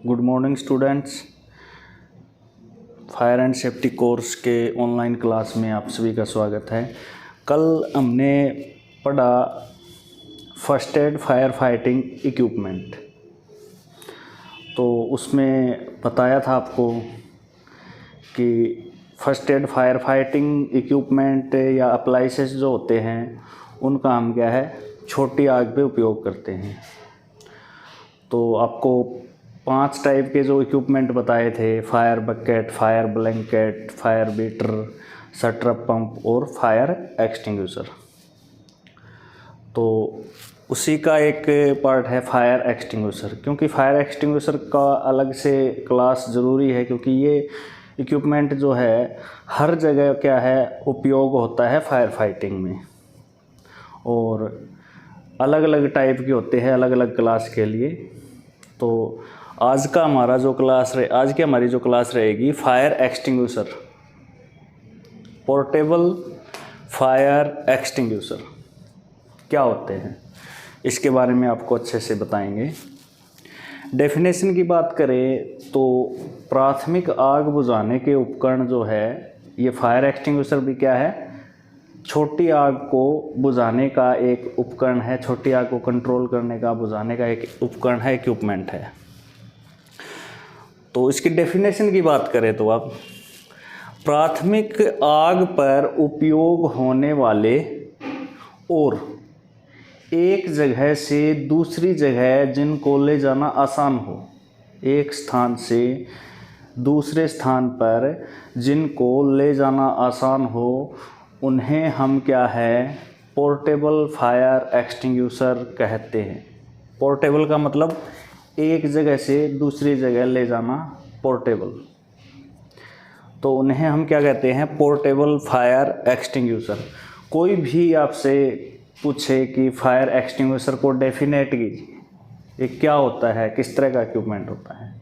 Good morning students. Fire and safety course के online class में आप सभी का स्वागत है। कल हमने पढ़ा first aid fire fighting equipment. तो उसमें बताया था आपको कि first aid fire fighting equipment या अप्लाइंसेस जो होते हैं उनका हम क्या है छोटी आग पे उपयोग करते हैं। तो आपको 5 टाइप के जो इक्विपमेंट बताए थे, fire bucket, fire blanket, fire beater, stirrup pump और फायर एक्सटिंग्विशर। तो उसी का एक पार्ट है फायर एक्सटिंग्विशर, क्योंकि फायर एक्सटिंग्विशर का अलग से क्लास ज़रूरी है, क्योंकि ये इक्विपमेंट जो है हर जगह क्या है उपयोग होता है फायर फाइटिंग में, और अलग अलग टाइप के होते हैं अलग अलग क्लास के लिए। तो आज की हमारी जो क्लास रहेगी fire extinguisher, portable fire extinguisher क्या होते हैं इसके बारे में आपको अच्छे से बताएंगे। डेफिनेशन की बात करें तो प्राथमिक आग बुझाने के उपकरण जो है ये फायर एक्सटिंग्विशर भी क्या है, छोटी आग को बुझाने का एक उपकरण है, छोटी आग को कंट्रोल करने का, बुझाने का एक उपकरण है, इक्विपमेंट है। तो इसकी डेफिनेशन की बात करें तो आप प्राथमिक आग पर उपयोग होने वाले और एक जगह से दूसरी जगह जिनको ले जाना आसान हो, एक स्थान से दूसरे स्थान पर जिनको ले जाना आसान हो, उन्हें हम क्या है पोर्टेबल फायर एक्सटिंग्विशर कहते हैं। पोर्टेबल का मतलब एक जगह से दूसरी जगह ले जाना, पोर्टेबल। तो उन्हें हम क्या कहते हैं, पोर्टेबल फायर एक्सटिंग्विशर। कोई भी आपसे पूछे कि फायर एक्सटिंग्विशर को डेफिनेट कीजिए, ये क्या होता है, किस तरह का इक्विपमेंट होता है,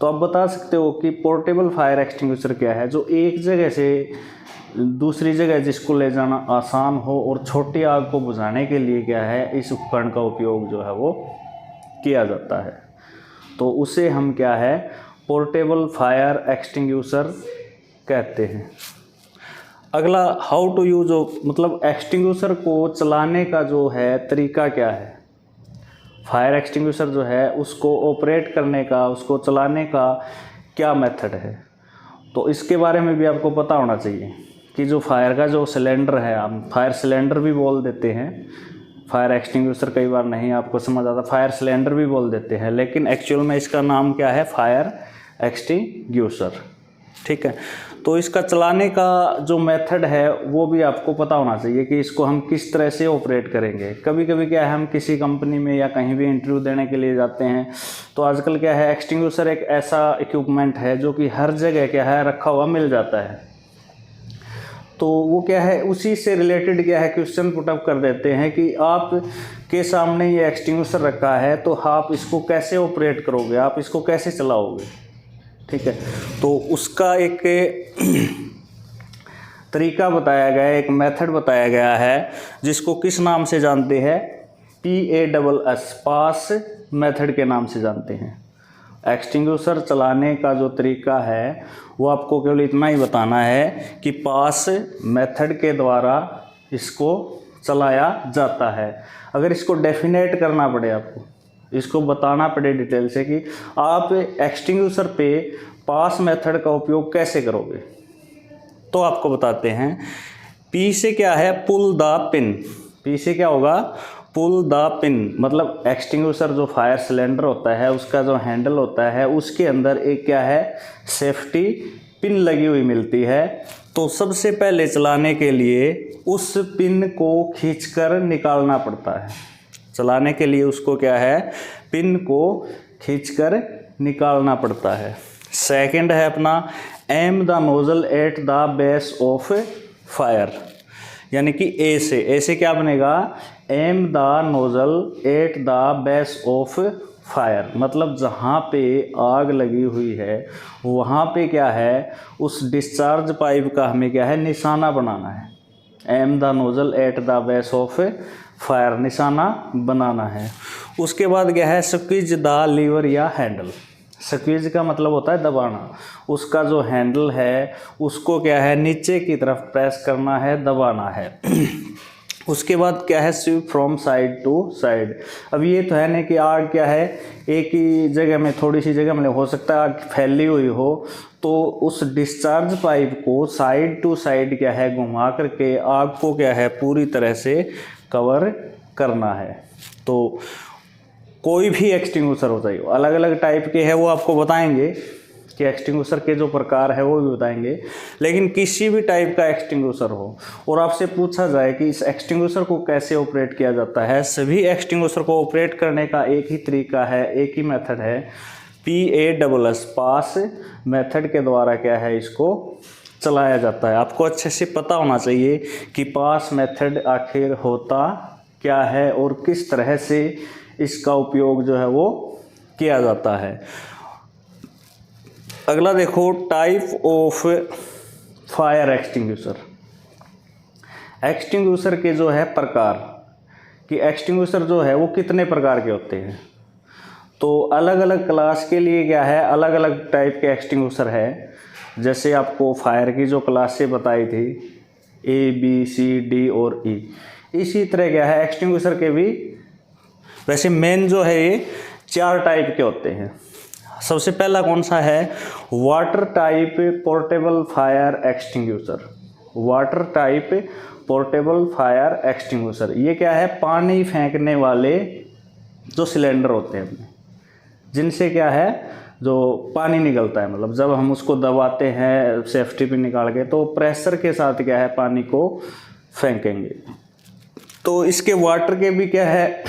तो आप बता सकते हो कि पोर्टेबल फायर एक्सटिंग्विशर क्या है, जो एक जगह से दूसरी जगह जिसको ले जाना आसान हो और छोटी आग को बुझाने के लिए क्या है इस उपकरण का उपयोग जो है वो किया जाता है। तो उसे हम क्या है पोर्टेबल फायर एक्सटिंग्विशर कहते हैं। अगला हाउ टू यूज, मतलब एक्सटिंग्विशर को चलाने का जो है तरीका क्या है, फायर एक्सटिंग्विशर जो है उसको ऑपरेट करने का, उसको चलाने का क्या मेथड है। तो इसके बारे में भी आपको पता होना चाहिए कि जो फायर का जो सिलेंडर है, हम फायर सिलेंडर भी बोल देते हैं, फायर एक्सटिंग्विशर कई बार नहीं आपको समझ आता, फायर सिलेंडर भी बोल देते हैं, लेकिन एक्चुअल में इसका नाम क्या है फायर एक्सटिंग्विशर। ठीक है, तो इसका चलाने का जो मेथड है वो भी आपको पता होना चाहिए कि इसको हम किस तरह से ऑपरेट करेंगे। कभी कभी क्या है हम किसी कंपनी में या कहीं भी इंटरव्यू देने के लिए जाते हैं, तो आजकल क्या है एक्सटिंग्विशर एक ऐसा इक्विपमेंट है जो कि हर जगह क्या है रखा हुआ मिल जाता है। तो वो क्या है उसी से रिलेटेड क्या है क्वेश्चन पुटअप कर देते हैं कि आप के सामने ये एक्सटिंग्विशर रखा है तो आप इसको कैसे ऑपरेट करोगे, आप इसको कैसे चलाओगे। ठीक है, तो उसका एक तरीका बताया गया है, एक मेथड बताया गया है, जिसको किस नाम से जानते हैं, PASS, पास मेथड के नाम से जानते हैं। एक्सटिंग्विशर चलाने का जो तरीका है वो आपको केवल इतना ही बताना है कि पास मेथड के द्वारा इसको चलाया जाता है। अगर इसको डेफिनेट करना पड़े, आपको इसको बताना पड़े डिटेल से कि आप एक्सटिंग्विशर पे पास मेथड का उपयोग कैसे करोगे, तो आपको बताते हैं। P से क्या है पुल द पिन, P से क्या होगा पुल द पिन, मतलब एक्सटिंग्विशर जो फायर सिलेंडर होता है उसका जो हैंडल होता है उसके अंदर एक क्या है सेफ्टी पिन लगी हुई मिलती है। तो सबसे पहले चलाने के लिए उस पिन को खींचकर निकालना पड़ता है, चलाने के लिए उसको क्या है पिन को खींचकर निकालना पड़ता है। सेकंड है अपना am the nozzle at the base of fire, यानी कि ए से क्या बनेगा am the nozzle at the base of fire, मतलब जहाँ पे आग लगी हुई है वहाँ पे क्या है उस डिस्चार्ज पाइप का हमें क्या है निशाना बनाना है। Am the nozzle at the base of fire, निशाना बनाना है। उसके बाद क्या है स्क्वीज द लीवर या हैंडल, स्क्वीज का मतलब होता है दबाना। उसका जो हैंडल है उसको क्या है नीचे की तरफ प्रेस करना है, दबाना है। उसके बाद क्या है sweep from side to side. अब ये तो है ना कि आग क्या है एक ही जगह में, थोड़ी सी जगह में हो सकता है आग फैली हुई हो, तो उस डिस्चार्ज पाइप को साइड टू साइड क्या है घुमा करके आग को क्या है पूरी तरह से कवर करना है। तो कोई भी एक्सटिंग्विशर हो चाहिए, अलग अलग टाइप के हैं वो आपको बताएंगे कि एक्सटिंग्विशर के जो प्रकार है वो भी बताएंगे, लेकिन किसी भी टाइप का एक्सटिंग्विशर हो और आपसे पूछा जाए कि इस एक्सटिंग्विशर को कैसे ऑपरेट किया जाता है, सभी एक्सटिंग्विशर को ऑपरेट करने का एक ही तरीका है, एक ही मेथड है, PASS पास मेथड के द्वारा क्या है इसको चलाया जाता है। आपको अच्छे से पता होना चाहिए कि पास मेथड आखिर होता क्या है और किस तरह से इसका उपयोग जो है वो किया जाता है। अगला देखो type of fire extinguisher. Extinguisher के जो है प्रकार कि एक्सटिंग्विशर जो है वो कितने प्रकार के होते हैं। तो अलग अलग क्लास के लिए क्या है अलग अलग टाइप के एक्सटिंग्विशर है। जैसे आपको फायर की जो क्लासें बताई थी ABCD और E, इसी तरह क्या है एक्सटिंग्विशर के भी वैसे मेन जो है ये 4 टाइप के होते हैं। सबसे पहला कौन सा है water type portable fire extinguisher. Water type portable fire extinguisher ये क्या है पानी फेंकने वाले जो सिलेंडर होते हैं अपने, जिनसे क्या है जो पानी निकलता है, मतलब जब हम उसको दबाते हैं सेफ्टी पे निकाल के तो प्रेशर के साथ क्या है पानी को फेंकेंगे। तो इसके वाटर के भी क्या है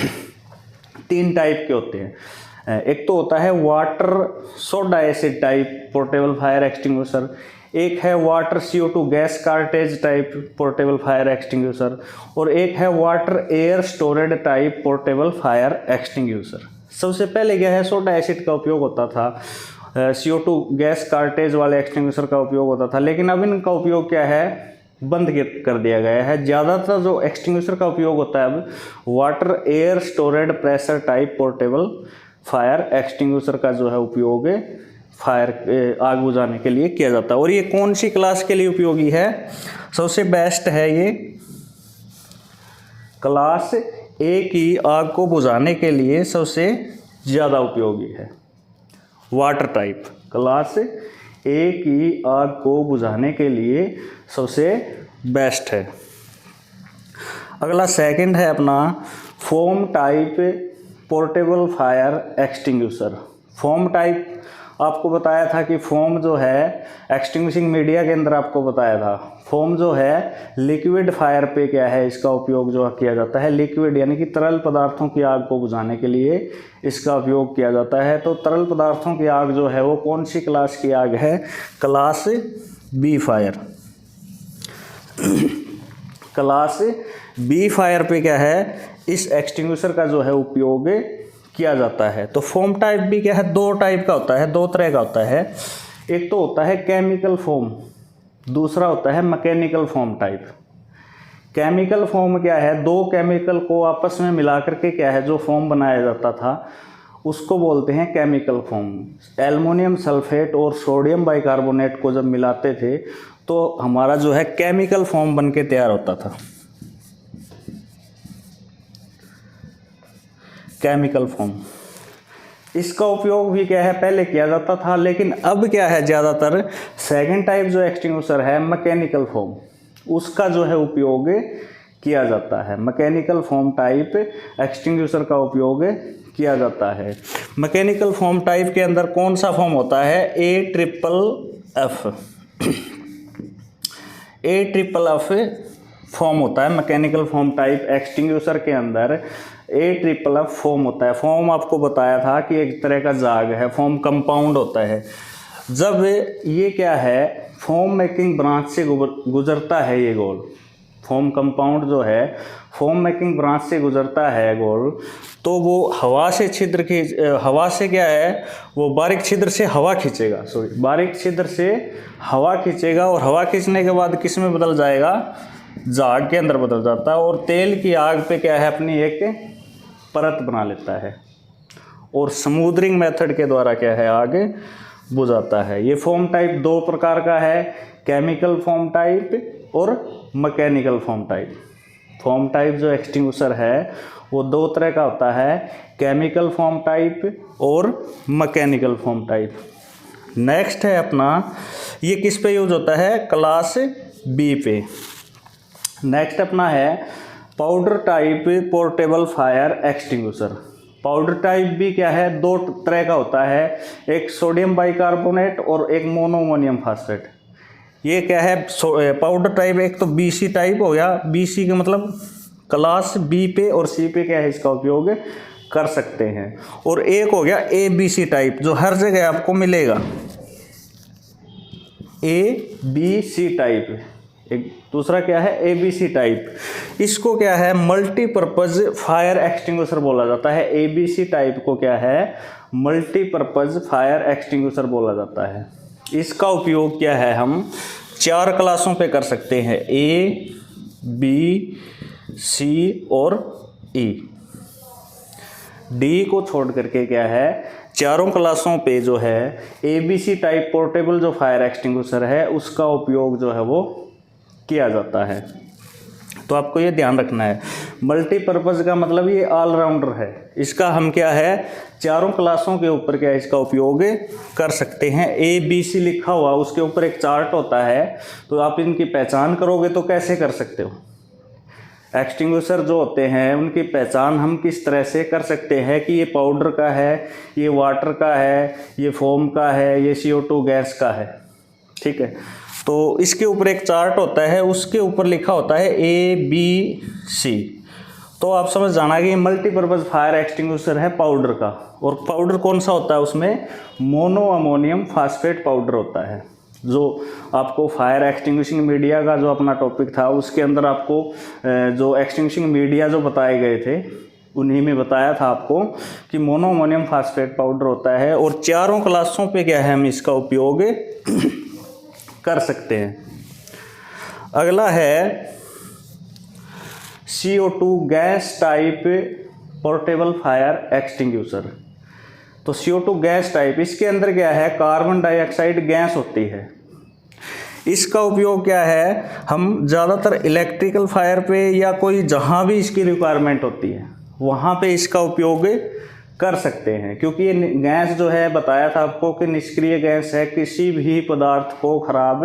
3 टाइप के होते हैं। एक तो होता है water soda acid type portable fire extinguisher, एक है water CO2 gas cartridge type portable fire extinguisher और एक है water air stored type portable fire extinguisher. सबसे पहले क्या है सोडा एसिड का उपयोग होता था, CO2 गैस कार्टेज वाले एक्सटिंग्विशर का उपयोग होता था, लेकिन अब इनका उपयोग क्या है बंद कर दिया गया है। ज़्यादातर जो एक्सटिंग्विशर का उपयोग होता है अब water air storeyed pressure type portable fire extinguisher का जो है उपयोग फायर आग बुझाने के लिए किया जाता है। और ये कौन सी क्लास के लिए उपयोगी है, सबसे बेस्ट है ये क्लास A की आग को बुझाने के लिए सबसे ज़्यादा उपयोगी है। वाटर टाइप क्लास A की आग को बुझाने के लिए सबसे बेस्ट है। अगला सेकंड है अपना foam type portable fire extinguisher. Foam type आपको बताया था कि फोम जो है एक्सटिंग्विशिंग मीडिया के अंदर आपको बताया था, फोम जो है लिक्विड फायर पे क्या है इसका उपयोग जो किया जाता है, लिक्विड यानी कि तरल पदार्थों की आग को बुझाने के लिए इसका उपयोग किया जाता है। तो तरल पदार्थों की आग जो है वो कौन सी क्लास की आग है, class B fire. Class B fire पे क्या है इस एक्सटिंग्विशर का जो है उपयोग किया जाता है। तो फोम टाइप भी क्या है 2 टाइप का होता है, 2 तरह का होता है। एक तो होता है केमिकल फोम, दूसरा होता है mechanical foam type. Chemical foam क्या है 2 केमिकल को आपस में मिला करके क्या है जो फोम बनाया जाता था उसको बोलते हैं केमिकल फोम। एल्युमिनियम सल्फेट और सोडियम बाइकार्बोनेट को जब मिलाते थे तो हमारा जो है केमिकल फोम बन के तैयार होता था, केमिकल फोम। इसका उपयोग भी क्या है पहले किया जाता था, लेकिन अब क्या है ज़्यादातर सेकंड टाइप जो एक्सटिंग्विशर है मैकेनिकल फोम, उसका जो है उपयोग किया जाता है। मैकेनिकल फोम टाइप एक्सटिंग्विशर का उपयोग किया जाता है। मैकेनिकल फोम टाइप के अंदर कौन सा फोम होता है AFFF फॉर्म होता है। मैकेनिकल फोम टाइप एक्सटिंग्विशर के अंदर AFFF फॉर्म होता है। फॉर्म आपको बताया था कि एक तरह का जाग है, फॉर्म कंपाउंड होता है। जब ये क्या है फॉर्म मेकिंग ब्रांच से गुजरता है, ये गोल फॉर्म कंपाउंड जो है फॉर्म मेकिंग ब्रांच से गुजरता है गोल, तो वो हवा से हवा से क्या है वो बारीक छिद्र से हवा खींचेगा, बारीक छिद्र से हवा खींचेगा और हवा खींचने के बाद किस में बदल जाएगा, जाग के अंदर बदल जाता है और तेल की आग पे क्या है अपनी एक परत बना लेता है और स्मूदरिंग मेथड के द्वारा क्या है आग बुझाता है। ये फोम टाइप दो प्रकार का है, केमिकल फोम टाइप और mechanical foam type. Foam type जो एक्सटिंग्विशर है वो दो तरह का होता है, केमिकल फोम टाइप और मैकेनिकल फोम टाइप। नेक्स्ट है अपना, ये किस पे यूज होता है, क्लास बी पे। नेक्स्ट अपना है powder type portable fire extinguisher. Powder type भी क्या है, दो तरह का होता है, एक सोडियम बाइकार्बोनेट और एक मोनोअमोनियम फास्फेट। ये क्या है पाउडर टाइप, एक तो बीसी टाइप हो गया, बीसी का मतलब क्लास बी पे और सी पे क्या है इसका उपयोग कर सकते हैं। और एक हो गया ए बी सी टाइप जो हर जगह आपको मिलेगा, ए बी सी टाइप। एक दूसरा क्या है ए बी सी टाइप, इसको क्या है मल्टीपर्पज फायर एक्सटिंग्विशर बोला जाता है। ए बी सी टाइप को क्या है मल्टीपर्पज फायर एक्सटिंग्विशर बोला जाता है। इसका उपयोग क्या है हम 4 क्लासों पे कर सकते हैं, ए बी सी और ई। डी को छोड़ करके क्या है चारों क्लासों पे जो है A B C type portable जो फायर एक्सटिंग्विशर है उसका उपयोग जो है वो किया जाता है। तो आपको ये ध्यान रखना है, मल्टीपर्पज़ का मतलब ये ऑलराउंडर है। इसका हम क्या है चारों क्लासों के ऊपर क्या इसका उपयोग कर सकते हैं। ए बी सी लिखा हुआ उसके ऊपर एक चार्ट होता है, तो आप इनकी पहचान करोगे तो कैसे कर सकते हो। एक्सटिंग्विशर जो होते हैं उनकी पहचान हम किस तरह से कर सकते हैं कि ये पाउडर का है, ये वाटर का है, ये फोम का है, ये CO2 गैस का है। ठीक है, तो इसके ऊपर एक चार्ट होता है, उसके ऊपर लिखा होता है ए बी सी। तो आप समझ जाना कि मल्टीपर्पज़ फायर एक्सटिंग्विशर है पाउडर का। और पाउडर कौन सा होता है, उसमें मोनो अमोनियम फास्फेट पाउडर होता है। जो आपको फायर एक्सटिंग्विशिंग मीडिया का जो अपना टॉपिक था उसके अंदर आपको जो एक्सटिंग्विशिंग मीडिया जो बताए गए थे उन्हीं में बताया था आपको कि मोनो अमोनियम फास्फेट पाउडर होता है। और चारों क्लासों पे क्या है हम इसका उपयोग कर सकते हैं। अगला है CO2 gas type portable fire extinguisher. तो CO2 गैस टाइप, इसके अंदर क्या है कार्बन डाइऑक्साइड गैस होती है। इसका उपयोग क्या है हम ज़्यादातर इलेक्ट्रिकल फायर पे या कोई जहाँ भी इसकी रिक्वायरमेंट होती है वहाँ पे इसका उपयोग कर सकते हैं, क्योंकि ये गैस जो है बताया था आपको कि निष्क्रिय गैस है, किसी भी पदार्थ को खराब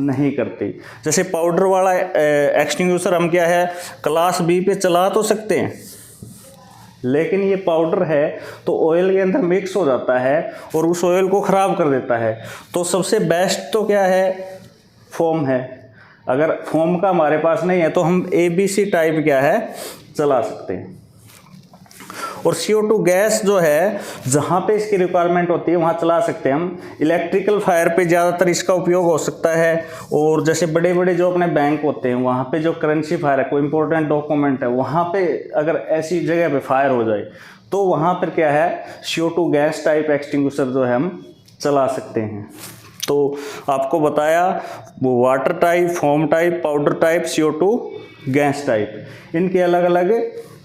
नहीं करती। जैसे पाउडर वाला एक्सटिंग्विशर हम क्या है क्लास बी पे चला तो सकते हैं, लेकिन ये पाउडर है तो ऑयल के अंदर मिक्स हो जाता है और उस ऑयल को ख़राब कर देता है। तो सबसे बेस्ट तो क्या है फोम है। अगर फोम का हमारे पास नहीं है तो हम ABC टाइप क्या है चला सकते हैं। और CO2 गैस जो है जहाँ पे इसकी रिक्वायरमेंट होती है वहाँ चला सकते हैं हम। इलेक्ट्रिकल फायर पे ज़्यादातर इसका उपयोग हो सकता है। और जैसे बड़े बड़े जो अपने बैंक होते हैं वहाँ पे जो करेंसी फायर है, कोई इंपॉर्टेंट डॉक्यूमेंट है, वहाँ पे अगर ऐसी जगह पे फायर हो जाए तो वहाँ पर क्या है CO2 गैस टाइप एक्सटिंग्विशर जो है हम चला सकते हैं। तो आपको बताया वो water type, foam type, powder type, CO2 gas type, इनके अलग अलग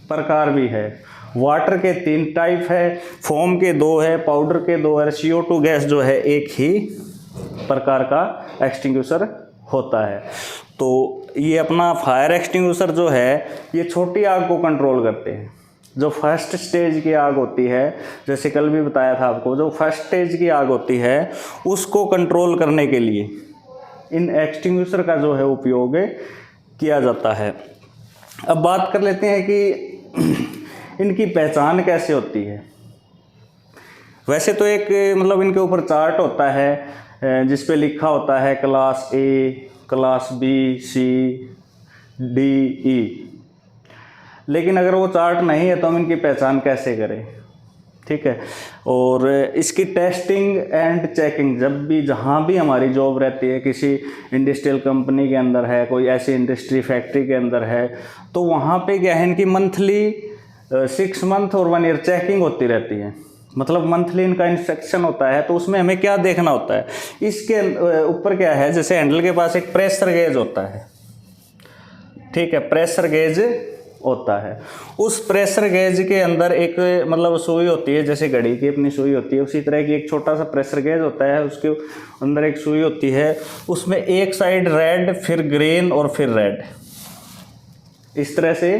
प्रकार भी है। वाटर के 3 टाइप है, फोम के 2 है, पाउडर के 2 है, CO2 गैस जो है एक ही प्रकार का एक्सटिंग्विशर होता है। तो ये अपना फायर एक्सटिंग्विशर जो है ये छोटी आग को कंट्रोल करते हैं। जो फर्स्ट स्टेज की आग होती है, जैसे कल भी बताया था आपको, जो फर्स्ट स्टेज की आग होती है उसको कंट्रोल करने के लिए इन एक्सटिंग्विशर का जो है उपयोग किया जाता है। अब बात कर लेते हैं कि इनकी पहचान कैसे होती है। वैसे तो एक मतलब इनके ऊपर चार्ट होता है जिस पे लिखा होता है class A, class B, C, D, E। लेकिन अगर वो चार्ट नहीं है तो हम इनकी पहचान कैसे करें, ठीक है। और इसकी टेस्टिंग एंड चेकिंग जब भी जहाँ भी हमारी जॉब रहती है, किसी इंडस्ट्रियल कंपनी के अंदर है, कोई ऐसी इंडस्ट्री फैक्ट्री के अंदर है, तो वहाँ पे क्या है इनकी मंथली 6 मंथ और 1 ईयर चेकिंग होती रहती है। मतलब मंथली इनका इंस्पेक्शन होता है। तो उसमें हमें क्या देखना होता है, इसके ऊपर क्या है, जैसे हैंडल के पास एक प्रेशर गेज होता है, ठीक है, प्रेशर गेज होता है। उस प्रेशर गेज के अंदर एक मतलब सुई होती है, जैसे घड़ी की अपनी सुई होती है, उसी तरह की एक छोटा सा प्रेशर गेज होता है, उसके अंदर एक सुई होती है, उसमें एक साइड रेड, फिर ग्रीन और फिर रेड, इस तरह से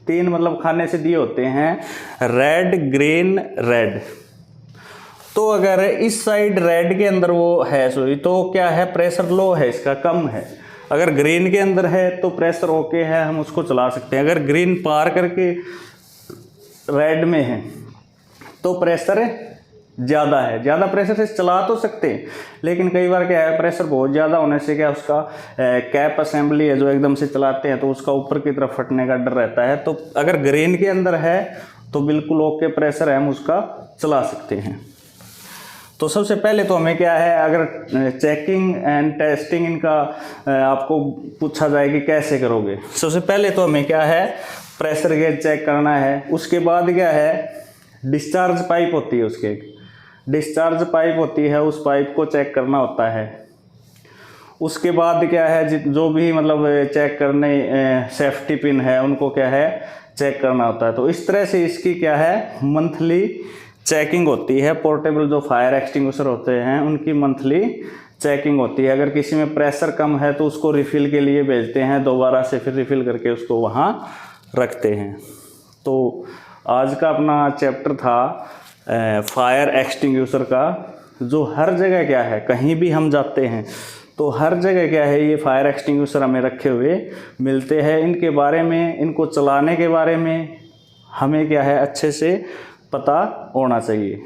3 मतलब खाने से दिए होते हैं, रेड, ग्रीन, रेड। तो अगर इस साइड रेड के अंदर वो है सुई तो क्या है, प्रेशर लो है, इसका कम है। अगर ग्रीन के अंदर है तो प्रेशर ओके है, हम उसको चला सकते हैं। अगर ग्रीन पार करके रेड में है तो प्रेशर ज़्यादा है, ज़्यादा प्रेशर से चला तो सकते हैं, लेकिन कई बार क्या है, प्रेशर बहुत ज़्यादा होने से क्या उसका कैप असेंबली है जो एकदम से चलाते हैं तो उसका ऊपर की तरफ फटने का डर रहता है। तो अगर ग्रीन के अंदर है तो बिल्कुल ओके प्रेशर है, हम उसका चला सकते हैं। तो सबसे पहले तो हमें क्या है, अगर चेकिंग एंड टेस्टिंग इनका आपको पूछा जाए कि कैसे करोगे, सबसे पहले तो हमें क्या है, प्रेशर गेज चेक करना है। उसके बाद क्या है, डिस्चार्ज पाइप होती है, उसके डिस्चार्ज पाइप होती है, उस पाइप को चेक करना होता है। उसके बाद क्या है, जो भी मतलब चेक करने सेफ्टी पिन है उनको क्या है चेक करना होता है। तो इस तरह से इसकी क्या है, मंथली चेकिंग होती है। पोर्टेबल जो फायर एक्सटिंग्विशर होते हैं उनकी मंथली चेकिंग होती है। अगर किसी में प्रेशर कम है तो उसको रिफ़िल के लिए भेजते हैं, दोबारा से फिर रिफ़िल करके उसको वहाँ रखते हैं। तो आज का अपना चैप्टर था फायर एक्सटिंग्विशर का, जो हर जगह क्या है, कहीं भी हम जाते हैं तो हर जगह क्या है, ये फायर एक्सटिंग्विशर हमें रखे हुए मिलते हैं। इनके बारे में, इनको चलाने के बारे में हमें क्या है अच्छे से पता होना चाहिए।